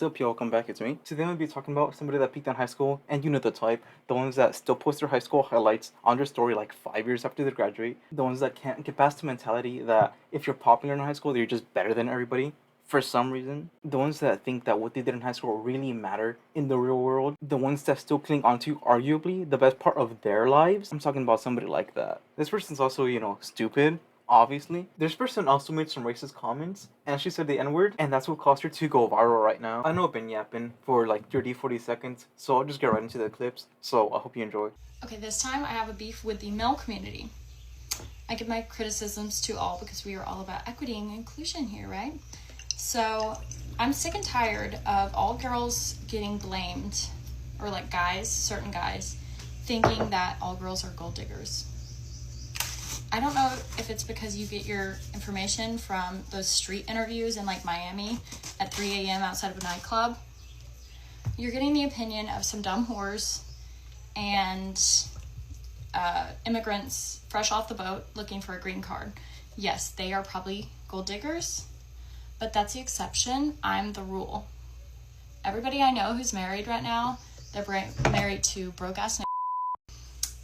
What's up, y'all? Welcome back. It's me. Today I'm going to be talking about somebody that peaked in high school, and you know the type. The ones that still post their high school highlights on their story like 5 years after they graduate. The ones that can't get past the mentality that if you're popular in high school, you're just better than everybody for some reason. The ones that think that what they did in high school really matter in the real world. The ones that still cling onto arguably the best part of their lives. I'm talking about somebody like that. This person's also, stupid. Obviously. This person also made some racist comments, and she said the N-word, and that's what caused her to go viral right now. I know I've been yapping for like 30-40 seconds, so I'll just get right into the clips, so I hope you enjoy. Okay, this time I have a beef with the male community. I give my criticisms to all because we are all about equity and inclusion here, right? So I'm sick and tired of all girls getting blamed, or like guys, certain guys, thinking that all girls are gold diggers. I don't know if it's because you get your information from those street interviews in like Miami at 3 a.m. outside of a nightclub. You're getting the opinion of some dumb whores and immigrants fresh off the boat looking for a green card. Yes, they are probably gold diggers, but that's the exception. I'm the rule. Everybody I know who's married right now, they're married to broke-ass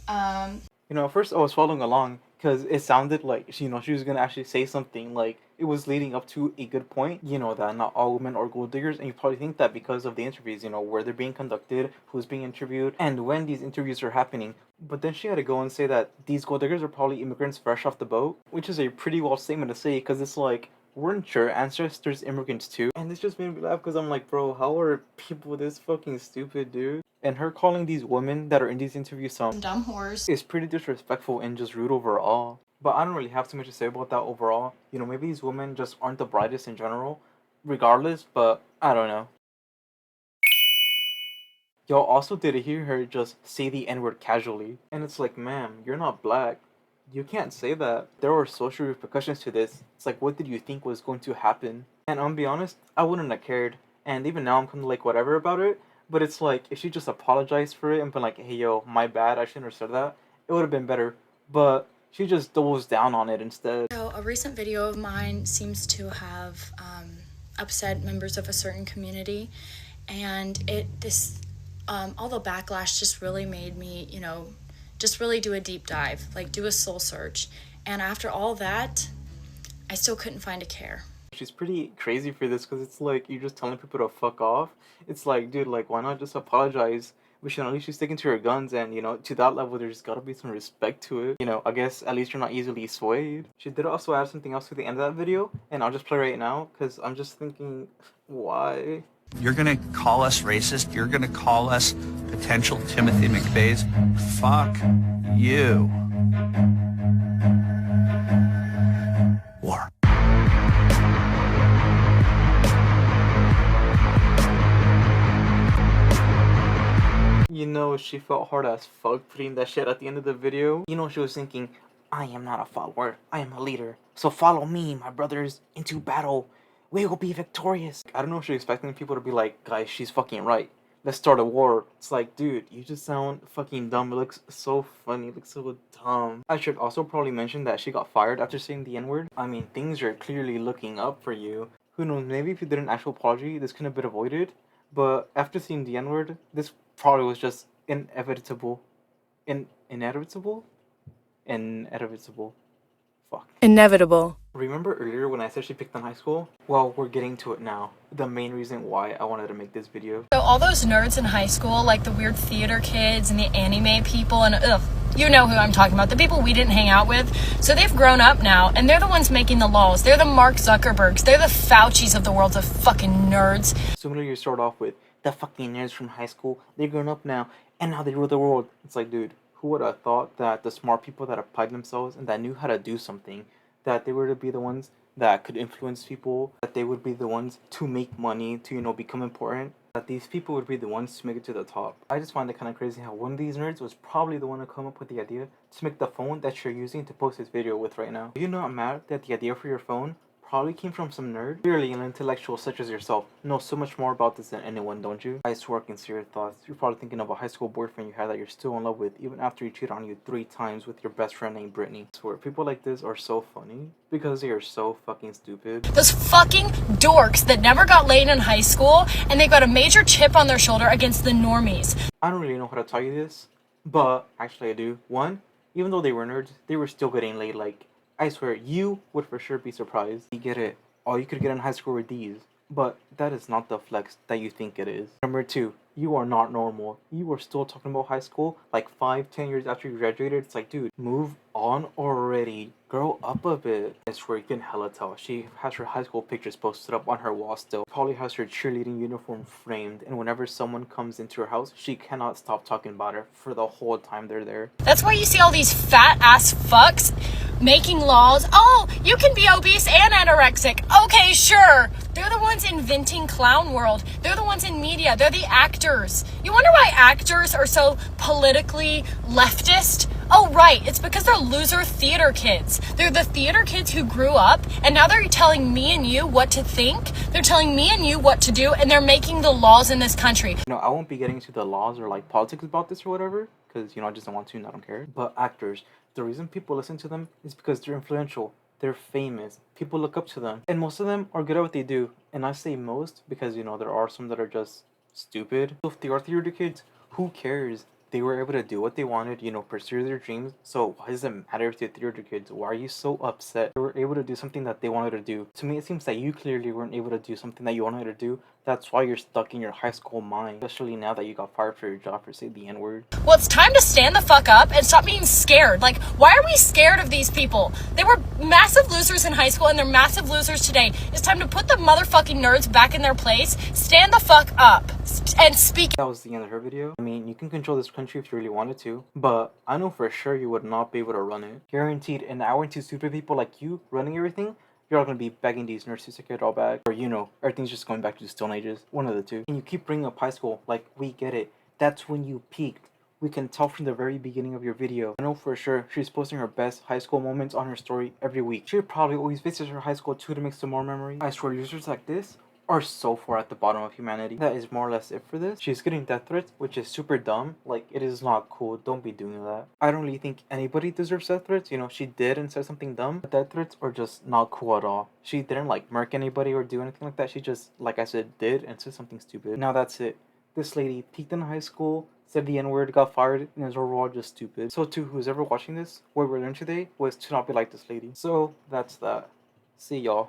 At first I was following along because it sounded like she was gonna actually say something like it was leading up to a good point. That not all women are gold diggers, and you probably think that because of the interviews, where they're being conducted, who's being interviewed, and when these interviews are happening. But then she had to go and say that these gold diggers are probably immigrants fresh off the boat, which is a pretty wild statement to say because it's like, weren't your ancestors immigrants too? And this just made me laugh because I'm like, bro, how are people this fucking stupid, dude? And her calling these women that are in these interviews some dumb whores is pretty disrespectful and just rude overall. But I don't really have too much to say about that overall. Maybe these women just aren't the brightest in general, regardless, but I don't know. Y'all also did hear her just say the N-word casually. And it's like, ma'am, you're not black. You can't say that. There are social repercussions to this. It's like, what did you think was going to happen? And I'll be honest, I wouldn't have cared. And even now I'm kind of like whatever about it. But it's like, if she just apologized for it and been like, hey yo, my bad, I shouldn't have said that, it would have been better. But she just doubles down on it instead. So a recent video of mine seems to have upset members of a certain community, and all the backlash just really made me, just really do a deep dive, like do a soul search. And after all that, I still couldn't find a care. She's pretty crazy for this because it's like you're just telling people to fuck off. It's like, dude, like, why not just apologize? We should at least be sticking to your guns, and to that level, there's gotta be some respect to it. I guess at least you're not easily swayed. She did also add something else to the end of that video, and I'll just play right now because I'm just thinking, why? You're gonna call us racist? You're gonna call us potential Timothy McVeighs? Fuck you. War. She felt hard as fuck putting that shit at the end of the video. She was thinking, I am not a follower, I am a leader. So follow me, my brothers, into battle. We will be victorious. I don't know if she's expecting people to be like, guys, she's fucking right. Let's start a war. It's like, dude, you just sound fucking dumb. It looks so funny. It looks so dumb. I should also probably mention that she got fired after saying the N-word. I mean, things are clearly looking up for you. Who knows, maybe if you did an actual apology, this could have been avoided. But after seeing the N-word, this probably was just inevitable. Inevitable? Fuck. Inevitable. Remember earlier when I said she picked on high school? Well, we're getting to it now. The main reason why I wanted to make this video. So all those nerds in high school, like the weird theater kids and the anime people, and you know who I'm talking about, the people we didn't hang out with. So they've grown up now, and they're the ones making the laws. They're the Mark Zuckerbergs. They're the Faucis of the world of fucking nerds. Similarly, you start off with the fucking nerds from high school. They're grown up now, and now they rule the world. It's like, dude, who would have thought that the smart people that applied themselves and that knew how to do something, that they were to be the ones that could influence people, that they would be the ones to make money, to, become important, that these people would be the ones to make it to the top. I just find it kind of crazy how one of these nerds was probably the one to come up with the idea to make the phone that you're using to post this video with right now. Are you not mad that the idea for your phone probably came from some nerd. Clearly, an intellectual such as yourself knows so much more about this than anyone, don't you? I swear I can see your thoughts. You're probably thinking of a high school boyfriend you had that you're still in love with, even after he cheated on you 3 times with your best friend named Brittany. I swear, people like this are so funny because they are so fucking stupid. Those fucking dorks that never got laid in high school and they got a major chip on their shoulder against the normies. I don't really know how to tell you this, but actually I do. One, even though they were nerds, they were still getting laid. Like, I swear, you would for sure be surprised. You get it. All you could get in high school were D's. But that is not the flex that you think it is. Number 2, you are not normal. You are still talking about high school like 5-10 years after you graduated. It's like, dude, move on already. Grow up a bit. I swear, you can hella tell. She has her high school pictures posted up on her wall still. Probably has her cheerleading uniform framed. And whenever someone comes into her house, she cannot stop talking about her for the whole time they're there. That's why you see all these fat ass fucks making laws. Oh, you can be obese and anorexic. Okay, sure. They're the ones inventing clown world. They're the ones in media. They're the actors. You wonder why actors are so politically leftist? Oh, right. It's because they're loser theater kids. They're the theater kids who grew up, and now they're telling me and you what to think. They're telling me and you what to do, and they're making the laws in this country. You know, I won't be getting into the laws or like politics about this or whatever, because, you know, I just don't want to and I don't care. But actors, the reason people listen to them is because they're influential. They're famous. People look up to them. And most of them are good at what they do. And I say most because, you know, there are some that are just stupid. If they are theater kids, who cares? They were able to do what they wanted, you know, pursue their dreams. So why does it matter if they're theater kids? Why are you so upset? They were able to do something that they wanted to do. To me, it seems that you clearly weren't able to do something that you wanted to do. That's why you're stuck in your high school mind. Especially now that you got fired for your job for saying the N-word. Well, it's time to stand the fuck up and stop being scared. Like, why are we scared of these people? They were massive losers in high school and they're massive losers today. It's time to put the motherfucking nerds back in their place. Stand the fuck up and speak. That was the end of her video. I mean, you can control this country if you really wanted to, but I know for sure you would not be able to run it. Guaranteed. And now into stupid people like you running everything, you're all going to be begging these nurses to get it all back. Or, you know, everything's just going back to the Stone Ages. One of the two. And you keep bringing up high school, like, we get it. That's when you peaked. We can tell from the very beginning of your video. I know for sure she's posting her best high school moments on her story every week. She probably always visits her high school too to make some more memories. I swear, users like this are so far at the bottom of humanity. That is more or less it for this. She's getting death threats, which is super dumb. Like, it is not cool. Don't be doing that. I don't really think anybody deserves death threats. You know, she did and said something dumb. But death threats are just not cool at all. She didn't, like, murk anybody or do anything like that. She just, like I said, did and said something stupid. Now that's it. This lady peaked in high school, said the N-word, got fired, and is overall just stupid. So to who's ever watching this, what we learned today was to not be like this lady. So that's that. See y'all.